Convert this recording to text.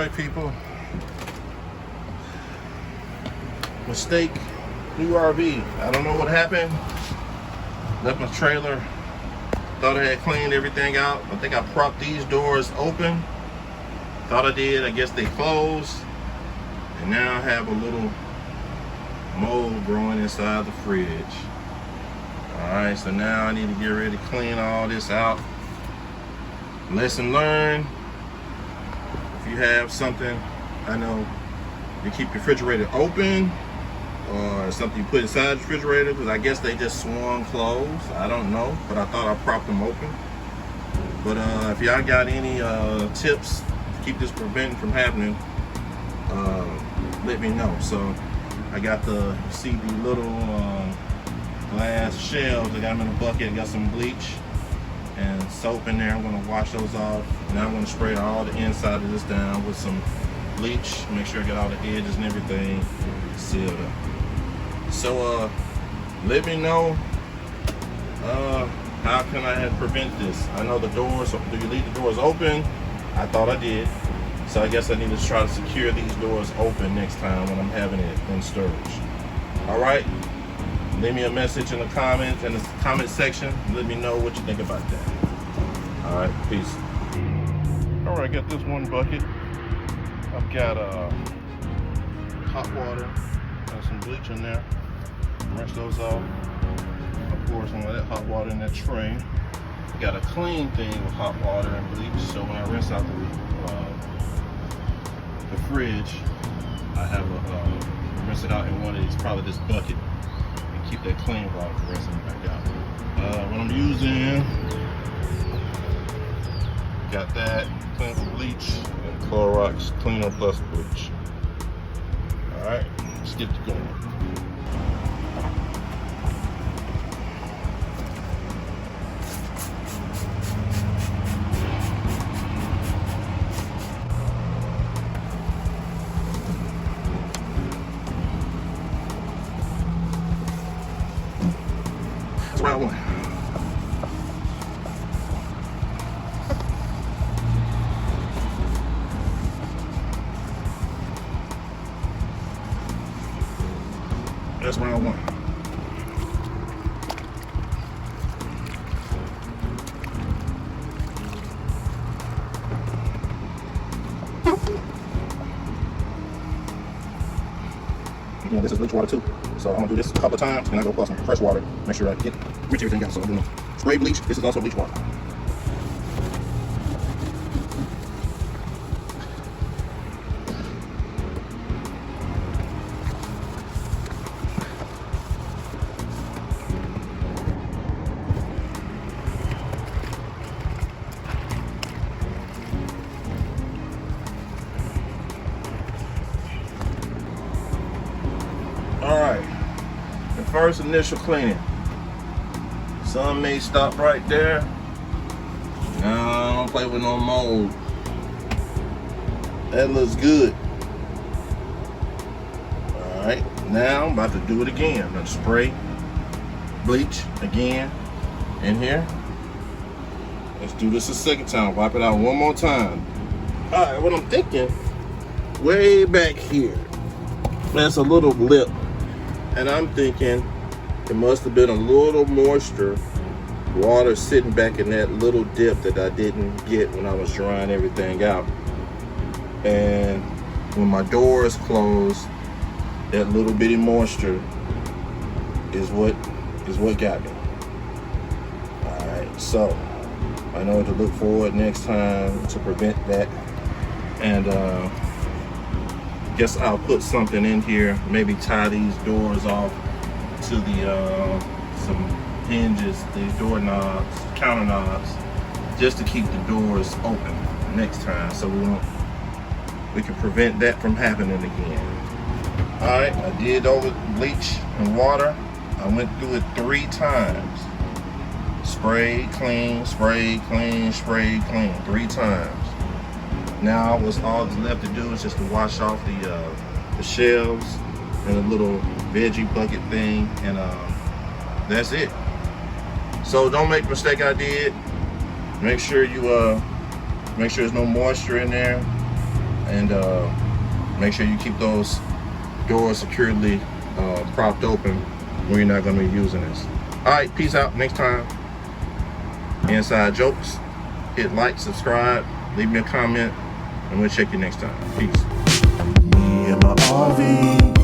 right, people. Mistake, new RV. I don't know what happened. Left my trailer. Thought I had cleaned everything out. I think I propped these doors open. Thought I did. I guess they closed. And now I have a little mold growing inside the fridge. Alright, so now I need to get ready to clean all this out. Lesson learned. If you have something, I know, you keep your refrigerator open, or something you put inside the refrigerator, because I guess they just swung closed. I don't know, but I thought I propped them open. But if y'all got any tips to keep this preventing from happening, let me know. So I got see the little glass shelves. I got them in a bucket. I got some bleach and soap in there. I'm gonna wash those off. Now I'm gonna spray all the inside of this down with some bleach. Make sure I get all the edges and everything sealed up. So let me know how can I prevent this. I know the doors, do you leave the doors open? I thought I did. So I guess I need to try to secure these doors open next time when I'm having it in storage. All right, leave me a message in the comment section. Let me know what you think about that. All right, peace. All right, I got this one bucket. I've got hot water and some bleach in there. Rinse those off. Of course, some of that hot water in that tray. Got a clean thing with hot water and bleach, so when I rinse out the fridge, I have rinse it out in one of these, probably this bucket, and keep that clean while I'm rinsing it back out. What I'm using, got that clean bleach and Clorox Cleaner Plus bleach. All right, let's get to going. That's round one. That's round one. Again, this is bleach water too. So I'm gonna do this a couple of times, and I go pour some fresh water. Make sure I get rinse everything out. So I'm doing spray bleach. This is also bleach water. All right, the first initial cleaning. Some may stop right there. No, I don't play with no mold. That looks good. All right, now I'm about to do it again. I'm gonna spray bleach again in here. Let's do this a second time. Wipe it out one more time. All right, what I'm thinking, way back here, there's a little lip. And I'm thinking it must have been a little moisture water sitting back in that little dip that I didn't get when I was drying everything out. And when my door is closed, that little bitty moisture is what got me. All right, so I know what to look for next time to prevent that. And guess I'll put something in here, maybe tie these doors off to the some hinges, these door knobs, counter knobs, just to keep the doors open next time, so we can prevent that from happening again. All right, I did over bleach and water. I went through it 3 times. Spray, clean, spray, clean, spray, clean, 3 times. Now all that's left to do is just to wash off the shelves and a little veggie bucket thing, and that's it. So don't make the mistake I did. Make sure there's no moisture in there. and make sure you keep those doors securely propped open when you're not going to be using this. All right, peace out. Next time, Inside Jokes. Hit like, subscribe, leave me a comment, and we'll check you next time. Peace. Me and my RV.